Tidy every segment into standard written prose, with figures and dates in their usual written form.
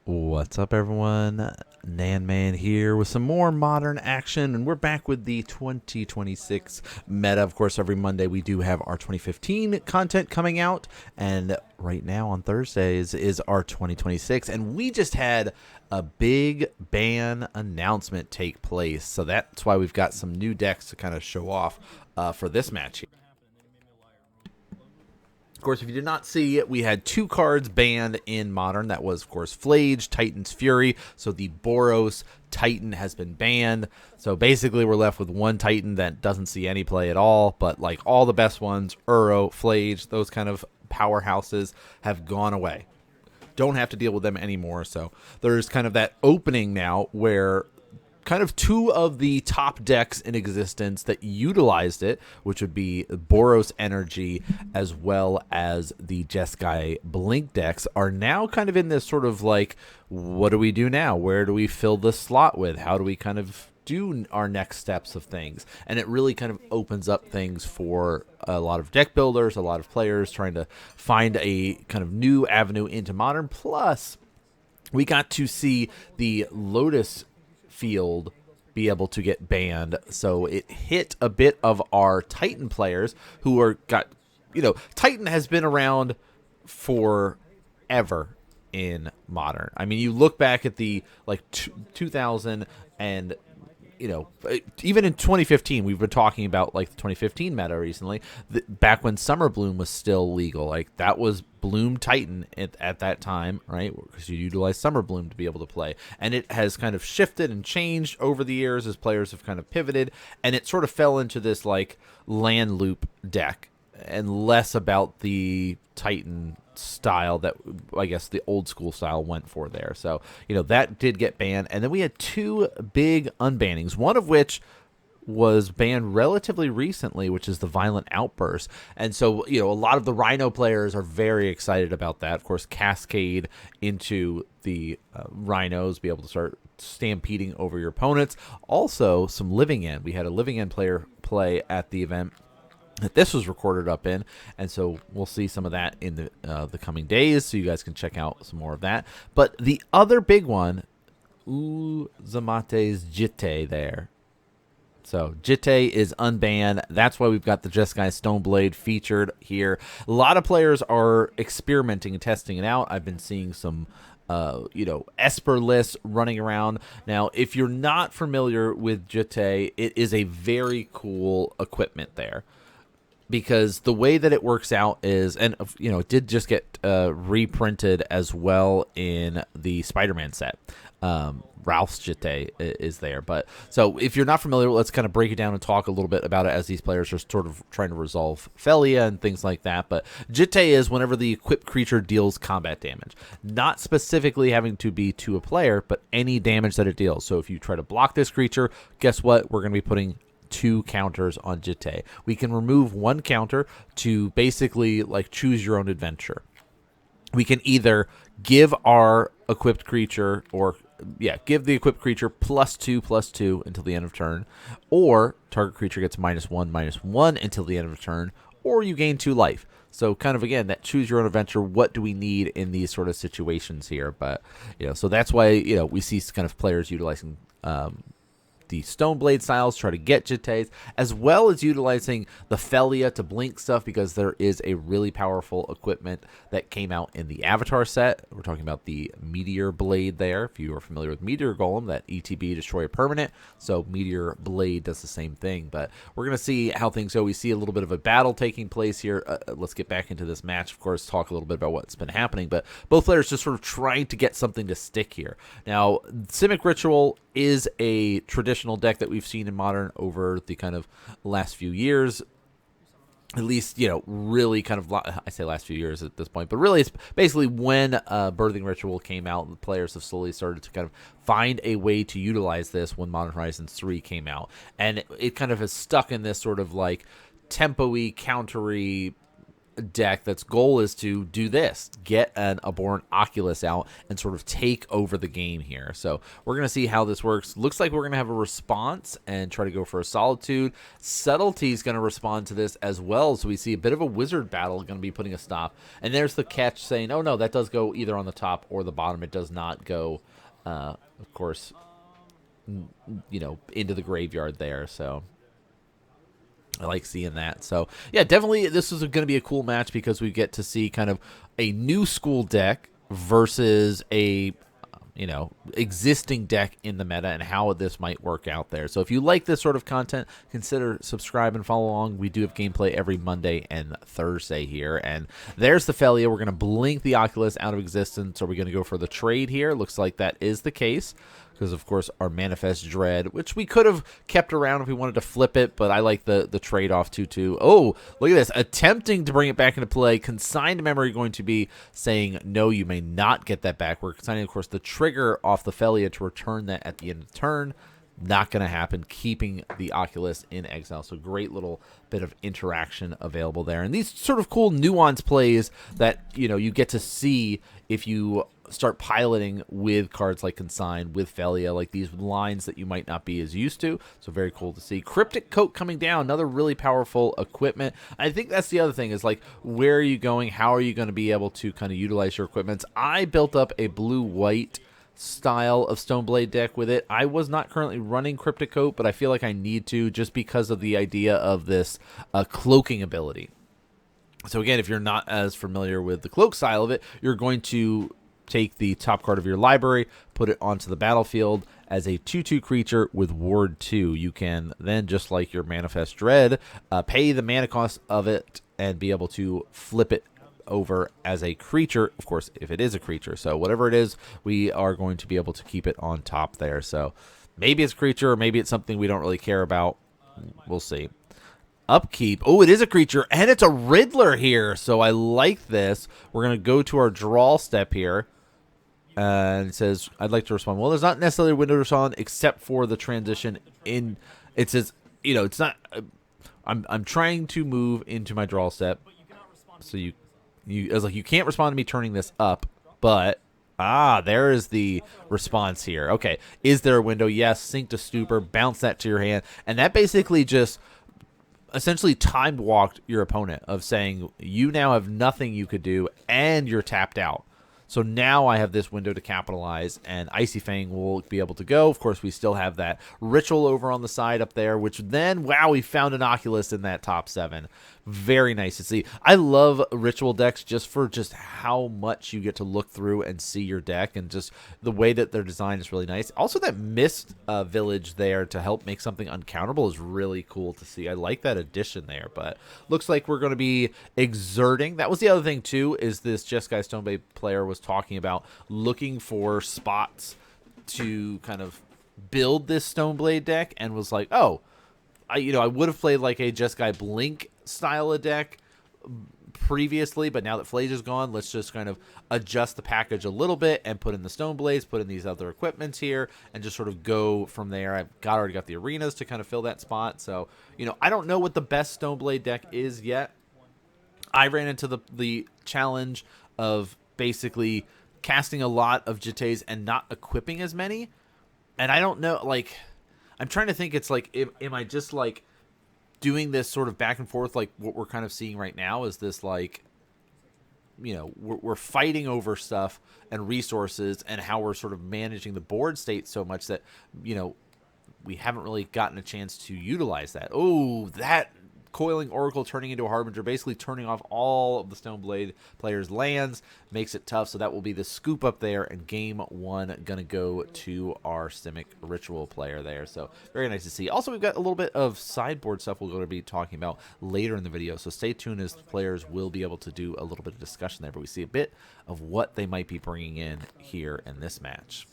What's up, everyone? NanMan here with some more modern action, and we're back with the 2026 meta. Of course, every Monday we do have our 2015 content coming out, and right now on Thursdays is our 2026, and we just had a big ban announcement take place, so that's why we've got some new decks to kind of show off for this match here. Of course, if you did not see it, we had two cards banned in Modern. That was, of course, Flage, Titan's Fury. So the Boros Titan has been banned. So basically, we're left with one Titan that doesn't see any play at all. But like all the best ones, Uro, Flage, those kind of powerhouses have gone away. Don't have to deal with them anymore. So there's kind of that opening now where kind of two of the top decks in existence that utilized it, which would be Boros Energy as well as the Jeskai Blink decks, are now kind of in this sort of like, what do we do now? Where do we fill the slot with? How do we kind of do our next steps of things? And it really kind of opens up things for a lot of deck builders, a lot of players trying to find a kind of new avenue into Modern. Plus, we got to see the Lotus field be able to get banned, so it hit a bit of our Titan players who are Titan has been around forever in Modern. I mean, you look back at the 2000 and even in 2015, we've been talking about like the 2015 meta recently, back when Summer Bloom was still legal. Like that was Bloom Titan at that time, right? Because you utilize Summer Bloom to be able to play. And it has kind of shifted and changed over the years as players have kind of pivoted. And it sort of fell into this like land loop deck and less about the Titan style that I guess the old school style went for there. So, that did get banned. And then we had two big unbannings, one of which was banned relatively recently, which is the Violent Outburst. And so, a lot of the Rhino players are very excited about that. Of course, Cascade into the Rhinos, be able to start stampeding over your opponents. Also, some Living End. We had a Living End player play at the event that this was recorded up in, and so we'll see some of that in the coming days, so you guys can check out some more of that. But the other big one, Zamate's Jitte there. So Jitte is unbanned. That's why we've got the Jeskai Stoneblade featured here. A lot of players are experimenting and testing it out. I've been seeing some Esper lists running around. Now, if you're not familiar with Jitte, it is a very cool equipment there. Because the way that it works out is, and it did just get reprinted as well in the Spider-Man set. Ralph's Jitte is there. But so if you're not familiar, let's kind of break it down and talk a little bit about it as these players are sort of trying to resolve Felia and things like that. But Jitte is whenever the equipped creature deals combat damage. Not specifically having to be to a player, but any damage that it deals. So if you try to block this creature, guess what? We're going to be putting two counters on Jitte. We can remove one counter to basically like choose your own adventure. We can either give our equipped creature give the equipped creature +2/+2 until the end of turn, or target creature gets -1/-1 until the end of turn, or you gain 2 life. So kind of, again, that choose your own adventure. What do we need in these sort of situations here? But, so that's why, we see kind of players utilizing the Stoneblade styles, try to get Jittes, as well as utilizing the Felia to blink stuff, because there is a really powerful equipment that came out in the Avatar set. We're talking about the Meteor Blade there. If you are familiar with Meteor Golem, that ETB, destroy a permanent. So Meteor Blade does the same thing. But we're going to see how things go. We see a little bit of a battle taking place here. Let's get back into this match, of course, talk a little bit about what's been happening. But both players just sort of trying to get something to stick here. Now, Simic Ritual is a traditional deck that we've seen in Modern over the kind of last few years. At least, really kind of, I say last few years at this point, but really it's basically when Birthing Ritual came out, the players have slowly started to kind of find a way to utilize this when Modern Horizons 3 came out. And it kind of has stuck in this sort of like tempo-y, counter-y deck that's goal is to do this, get an Abhorrent Oculus out and sort of take over the game here. So we're going to see how this works. Looks like we're going to have a response and try to go for a Solitude. Subtlety is going to respond to this as well, so we see a bit of a wizard battle going to be putting a stop. And there's the catch saying, oh no, that does go either on the top or the bottom. It does not go, of course, you know, into the graveyard there. So I like seeing that. So, yeah, definitely this is going to be a cool match because we get to see kind of a new school deck versus a, you know, existing deck in the meta and how this might work out there. So if you like this sort of content, consider subscribe and follow along. We do have gameplay every Monday and Thursday here. And there's the Felia. We're going to blink the Oculus out of existence. Are we going to go for the trade here? Looks like that is the case. Because, of course, our Manifest Dread, which we could have kept around if we wanted to flip it, but I like the trade-off 2-2. Oh, look at this. Attempting to bring it back into play. Consigned memory going to be saying, no, you may not get that back. We're consigning, of course, the trigger off the Felia to return that at the end of the turn. Not going to happen, keeping the Oculus in exile. So great little bit of interaction available there. And these sort of cool nuance plays that, you know, you get to see if you start piloting with cards like Consign, with Felia, like these lines that you might not be as used to. So very cool to see. Cryptic Coat coming down, another really powerful equipment. I think that's the other thing is like, where are you going? How are you going to be able to kind of utilize your equipments? I built up a blue-white style of Stoneblade deck with it. I was not currently running Cryptic Coat, but I feel like I need to just because of the idea of this cloaking ability. So again, if you're not as familiar with the cloak style of it, you're going to take the top card of your library, put it onto the battlefield as a 2/2 creature with Ward 2. You can then, just like your Manifest Dread, pay the mana cost of it and be able to flip it over as a creature, of course, if it is a creature. So whatever it is, we are going to be able to keep it on top there. So maybe it's a creature or maybe it's something we don't really care about. We'll see. Upkeep. Oh, it is a creature, and it's a Riddler here. So I like this. We're going to go to our draw step here. And it says, I'd like to respond. Well, there's not necessarily a window to respond except for the transition in. It says, you know, it's not. I'm trying to move into my draw step. So you it's like you can't respond to me turning this up, but there is the response here. Okay, is there a window? Yes. Sink to Stupor, bounce that to your hand, and that basically just essentially timed walked your opponent of saying you now have nothing you could do and you're tapped out. So now I have this window to capitalize, and Icy Fang will be able to go. Of course, we still have that Ritual over on the side up there, which then, wow, we found an Oculus in that top 7. Very nice to see. I love Ritual decks just for just how much you get to look through and see your deck, and just the way that they're designed is really nice. Also, that Mist Village there to help make something uncountable is really cool to see. I like that addition there, but looks like we're going to be exerting. That was the other thing, too, is this Jeskai Stoneblade player was talking about looking for spots to kind of build this Stoneblade deck, and was like, oh, I would have played like a Jeskai Blink style of deck previously, but now that Flage is gone, let's just kind of adjust the package a little bit and put in the Stoneblades, put in these other equipments here, and just sort of go from there. I've already got the arenas to kind of fill that spot. So, I don't know what the best Stoneblade deck is yet. I ran into the challenge of basically casting a lot of Jittes and not equipping as many. And I don't know, like, I'm trying to think, it's like, am I just like doing this sort of back and forth like what we're kind of seeing right now? Is this like, we're fighting over stuff and resources and how we're sort of managing the board state so much that, we haven't really gotten a chance to utilize that. Oh, that Coiling Oracle turning into a Harbinger, basically turning off all of the Stoneblade players' lands, makes it tough. So that will be the scoop up there, and game 1 going to go to our Simic Ritual player there. So very nice to see. Also, we've got a little bit of sideboard stuff we're going to be talking about later in the video, so stay tuned as the players will be able to do a little bit of discussion there, but we see a bit of what they might be bringing in here in this match.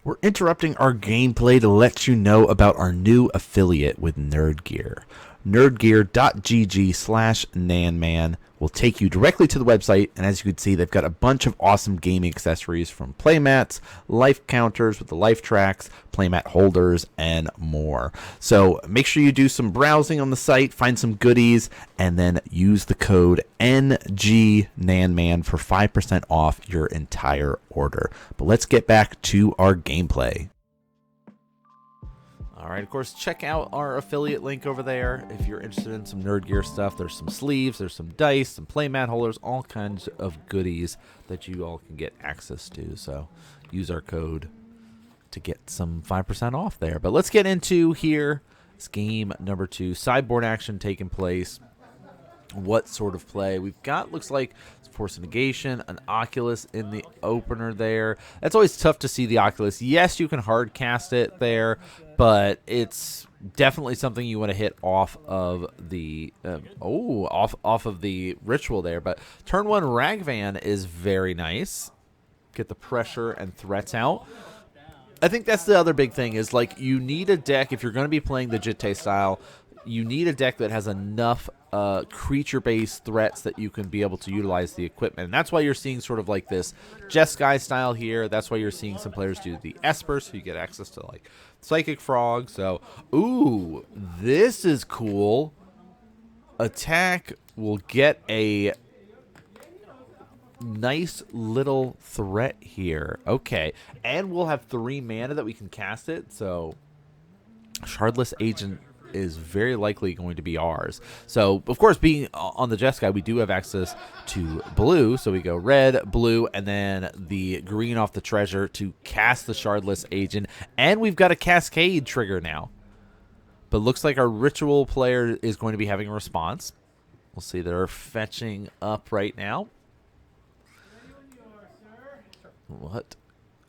We're interrupting our gameplay to let you know about our new affiliate with Nerd Gear. Nerdgear.gg/NanMan will take you directly to the website, and as you can see, they've got a bunch of awesome gaming accessories from playmats, life counters with the life tracks, playmat holders, and more. So make sure you do some browsing on the site, find some goodies, and then use the code NGNanMan for 5% off your entire order. But let's get back to our gameplay. All right, of course, check out our affiliate link over there if you're interested in some nerd gear stuff. There's some sleeves, there's some dice, some playmat holders, all kinds of goodies that you all can get access to. So use our code to get some 5% off there. But let's get into here. It's game number 2, sideboard action taking place. What sort of play we've got? Looks like Force of Negation, an Oculus in the opener there. That's always tough to see the Oculus. Yes, you can hard cast it there, but it's definitely something you want to hit off of the off of the ritual there. But turn 1 Ragavan is very nice. Get the pressure and threats out. I think that's the other big thing is like you need a deck if you're going to be playing the Jitte style. You need a deck that has enough creature-based threats that you can be able to utilize the equipment. And that's why you're seeing sort of like this Jeskai style here. That's why you're seeing some players do the Esper, so you get access to like Psychic Frog. So, ooh, this is cool. Attack will get a nice little threat here. Okay, and we'll have 3 mana that we can cast it. So, Shardless Agent is very likely going to be ours. So, of course, being on the Jeskai, we do have access to blue. So we go red, blue, and then the green off the treasure to cast the Shardless Agent. And we've got a Cascade trigger now. But looks like our Ritual player is going to be having a response. We'll see they're fetching up right now. What?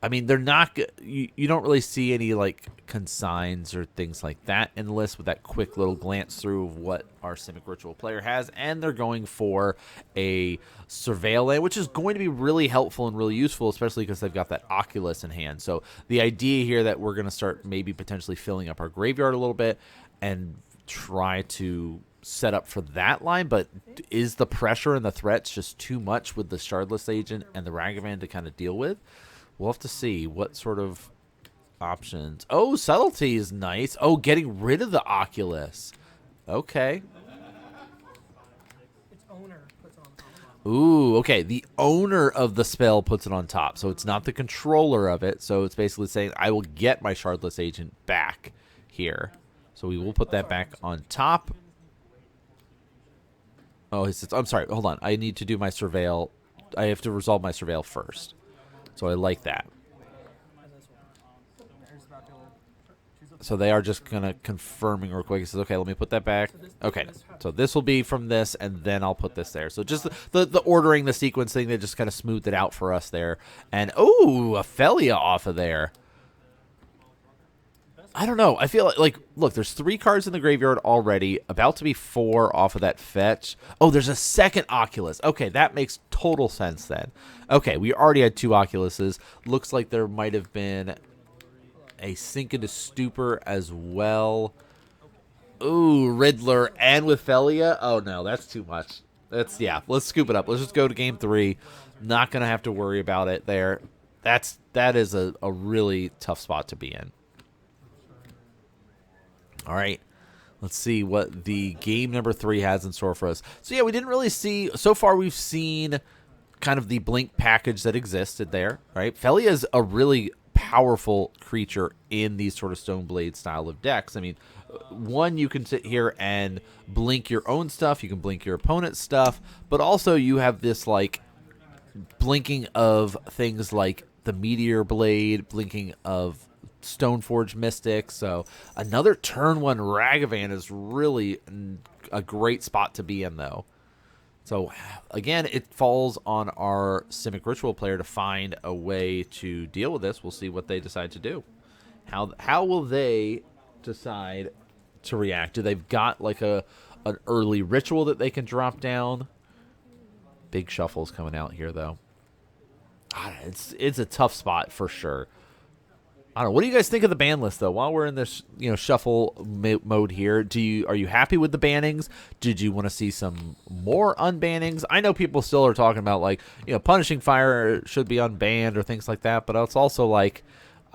I mean, they're not. You don't really see any like consigns or things like that in the list with that quick little glance through of what our Simic Ritual player has, and they're going for a Surveil land, which is going to be really helpful and really useful, especially because they've got that Oculus in hand. So the idea here that we're going to start maybe potentially filling up our graveyard a little bit and try to set up for that line, but is the pressure and the threats just too much with the Shardless Agent and the Ragavan to kind of deal with? We'll have to see what sort of options. Oh, Subtlety is nice. Oh, getting rid of the Oculus. Okay. Ooh, okay. The owner of the spell puts it on top, so it's not the controller of it. So it's basically saying, I will get my Shardless Agent back here. So we will put that back on top. Oh, I'm sorry. Hold on. I need to do my Surveil. I have to resolve my Surveil first. So I like that. So they are just going to confirming real quick. He says, okay, let me put that back. Okay, so this will be from this, and then I'll put this there. So just the ordering, the sequence thing, they just kind of smoothed it out for us there. And, ooh, Ophelia off of there. I don't know. I feel like, look, there's 3 cards in the graveyard already, about to be 4 off of that fetch. Oh, there's a second Oculus. Okay, that makes total sense then. Okay, we already had 2 Oculuses. Looks like there might have been a Sink into Stupor as well. Ooh, Riddler and with Felia. Oh, no, that's too much. Yeah, let's scoop it up. Let's just go to game 3. Not going to have to worry about it there. That is a really tough spot to be in. All right, let's see what the game number 3 has in store for us. So, yeah, we didn't really see, so far we've seen kind of the Blink package that existed there, right? Felia is a really powerful creature in these sort of Stoneblade style of decks. I mean, one, you can sit here and blink your own stuff, you can blink your opponent's stuff, but also you have this, like, blinking of things like the Meteor Blade, blinking of Stoneforge Mystic. So another turn 1 Ragavan is really a great spot to be in, though. So again, it falls on our Simic Ritual player to find a way to deal with this. We'll see what they decide to do. How will they decide to react? Do they've got like an early ritual that they can drop down? Big shuffles coming out here, though. It's a tough spot for sure. I don't know. What do you guys think of the ban list, though? While we're in this, shuffle mode here, are you happy with the bannings? Did you want to see some more unbannings? I know people still are talking about like, punishing fire should be unbanned or things like that, but it's also like,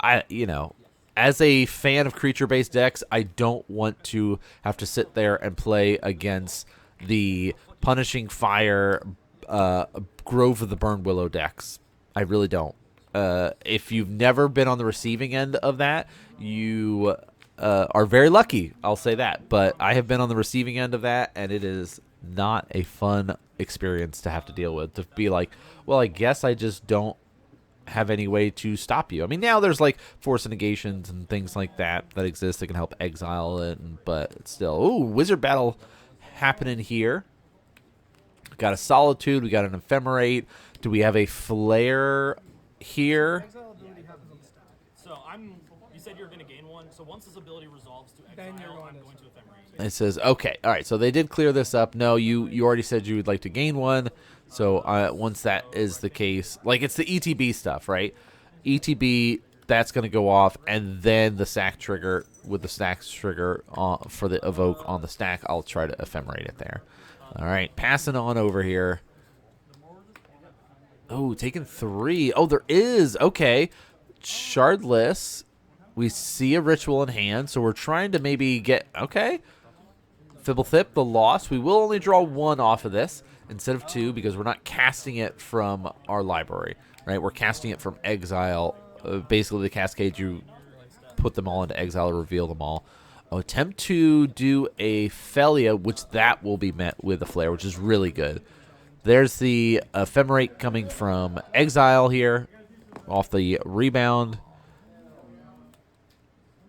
as a fan of creature-based decks, I don't want to have to sit there and play against the punishing fire Grove of the Burn Willow decks. I really don't. If you've never been on the receiving end of that, you are very lucky. I'll say that. But I have been on the receiving end of that, and it is not a fun experience to have to deal with. To be like, well, I guess I just don't have any way to stop you. I mean, now there's like force negations and things like that exist that can help exile it, but still. Ooh, wizard battle happening here. Got a Solitude. We got an Ephemerate. Do we have a Flare here? So you said you're going to gain one. So once this ability resolves to exile, I'm going to Ephemerate. It says, okay, all right. So they did clear this up. No, you already said you would like to gain one. So once that is the case, like it's the ETB stuff, right? ETB, that's going to go off, and then the sack trigger with the stack trigger for the evoke on the stack. I'll try to Ephemerate it there. All right, passing on over here. Oh, taking 3. Oh, there is. Okay. Shardless. We see a ritual in hand, so we're trying to maybe get... Okay. Fibblethip, the loss. We will only draw 1 off of this instead of 2 because we're not casting it from our library, right? We're casting it from exile. Basically, the Cascade, you put them all into exile or reveal them all. Attempt to do a Felia, which that will be met with a Flare, which is really good. There's the Ephemerate coming from exile here, off the rebound.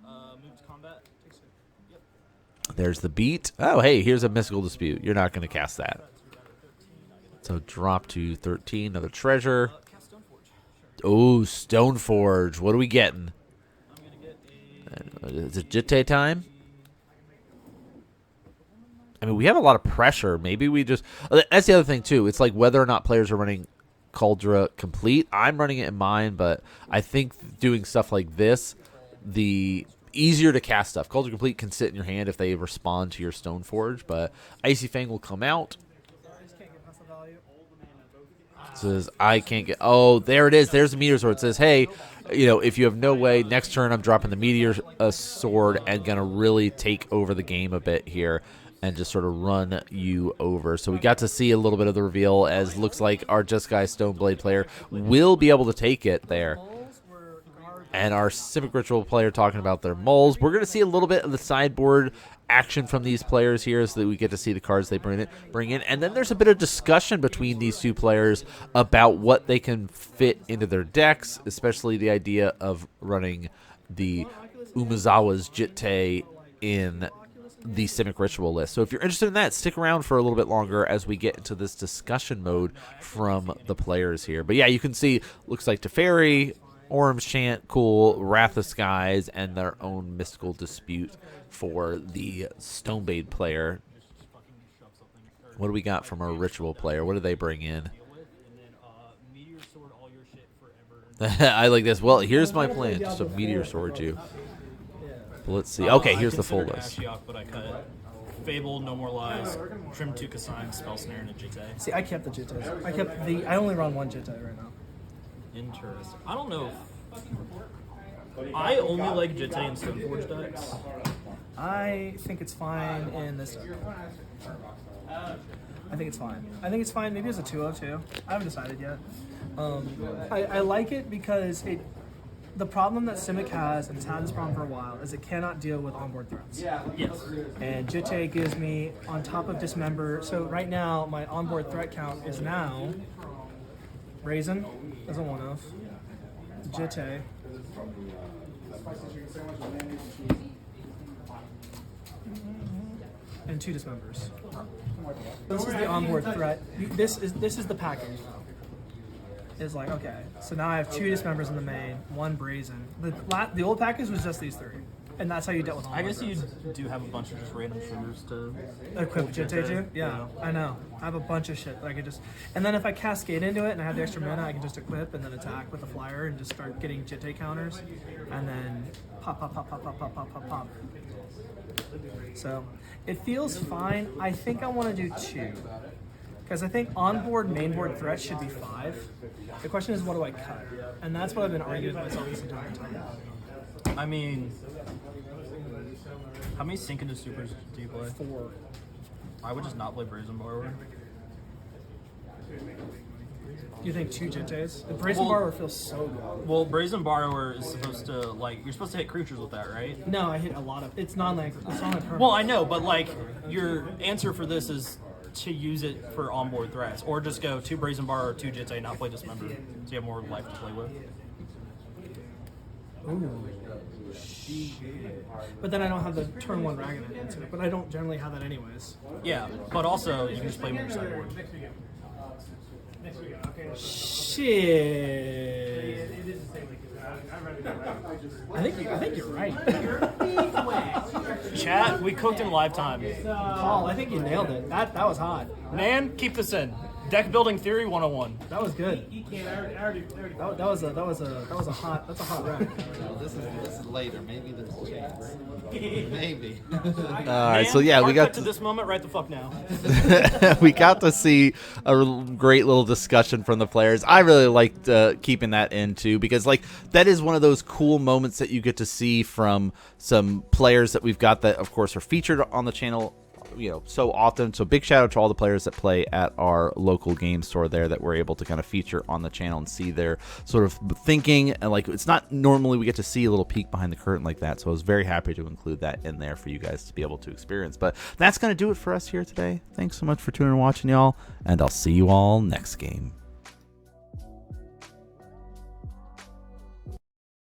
Move to combat. Yep. There's the beat. Oh, hey, here's a Mystical Dispute. You're not going to cast that. So drop to 13, another treasure. Oh, Stoneforge. What are we getting? Is it Jitte time? I mean, we have a lot of pressure. Maybe we just... That's the other thing, too. It's like whether or not players are running Cauldra Complete. I'm running it in mine, but I think doing stuff like this, the easier to cast stuff. Cauldra Complete can sit in your hand if they respond to your Stoneforge, but Icy Fang will come out. It says, I can't get... Oh, there it is. There's the Meteor Sword. It says, hey... if you have no way, next turn I'm dropping the Meteor Sword and going to really take over the game a bit here and just sort of run you over. So we got to see a little bit of the reveal as looks like our Jeskai Stoneblade player will be able to take it there. And our Simic Ritual player talking about their moles. We're going to see a little bit of the sideboard action from these players here so that we get to see the cards they bring in. And then there's a bit of discussion between these two players about what they can fit into their decks, especially the idea of running the Umezawa's Jitte in the Simic Ritual list. So if you're interested in that, stick around for a little bit longer as we get into this discussion mode from the players here. But yeah, you can see, looks like Teferi, Orm's Chant, cool, Wrath of Skies, and their own Mystical Dispute for the Stoneblade player. What do we got from our Ritual player? What do they bring in? I like this. Well, here's my plan. Just a Meteor Sword you. But let's see. Okay, here's the full list. But I cut Fable, No More Lies, Trim 2 Kassan, Spell Snare, and a Jitte. See, I kept the Jittes. I only run 1 Jitte right now. Interesting. I don't know. I only like Jitte and Stoneforge decks. I think it's fine in this deck. I think it's fine. I think it's fine. Maybe it's a 2-0 too. I haven't decided yet. I like it because the problem that Simic has, and it's had this problem for a while, is it cannot deal with onboard threats. Yes. And Jitte gives me, on top of Dismember, so right now my onboard threat count is now Brazen as a 1-of, Jitte, and 2 Dismembers. This is the onboard threat. This is the package. Is like, okay, so now I have 2 Dismembers in the main, 1 Brazen. The old package was just these 3. And that's how you dealt with all I guess you do have a bunch of just random triggers to equip Jitte. Jitte. Yeah, I know. I have a bunch of shit that I could just, and then if I cascade into it and I have the extra mana, I can just equip and then attack with the flyer and just start getting Jitte counters, and then pop, pop, pop, pop, pop, pop, pop, pop, pop. So it feels fine. I think I want to do 2. Because I think onboard, mainboard threats should be 5. The question is, what do I cut? And that's what I've been arguing with myself this entire time. I mean, how many sync into supers do you play? 4. I would just not play Brazen Borrower. Do you think 2 Jittes? The Brazen Borrower feels so good. Well, Brazen Borrower is supposed to, like, you're supposed to hit creatures with that, right? No, I hit a lot of. It's non-land. It's non-permanent. Well, I know, but, like, your answer for this is to use it for onboard threats, or just go 2 Brazen Borrower, 2 Jitte, not play Dismember, so you have more life to play with. Ooh. But then I don't have the turn 1 Dragon answer. But I don't generally have that anyways. Yeah, but also you can just play more sideboard. Shit. I think you're right. Chat, we cooked in live time. Paul, I think you nailed it. That was hot. Nan, keep this in. Deck building theory 101. That was good. That was a hot. That's a hot rack. This is later. Maybe there's a chance. Maybe. All right, so yeah, we got to this moment right the fuck now. we got to see a great little discussion from the players. I really liked keeping that in too, because like that is one of those cool moments that you get to see from some players that we've got that, of course, are featured on the channel, you know, so often. So big shout out to all the players that play at our local game store there that we're able to kind of feature on the channel and see their sort of thinking. And like, it's not normally we get to see a little peek behind the curtain like that, so I was very happy to include that in there for you guys to be able to experience. But that's going to do it for us here today. Thanks so much for tuning and watching, y'all, and I'll see you all next game.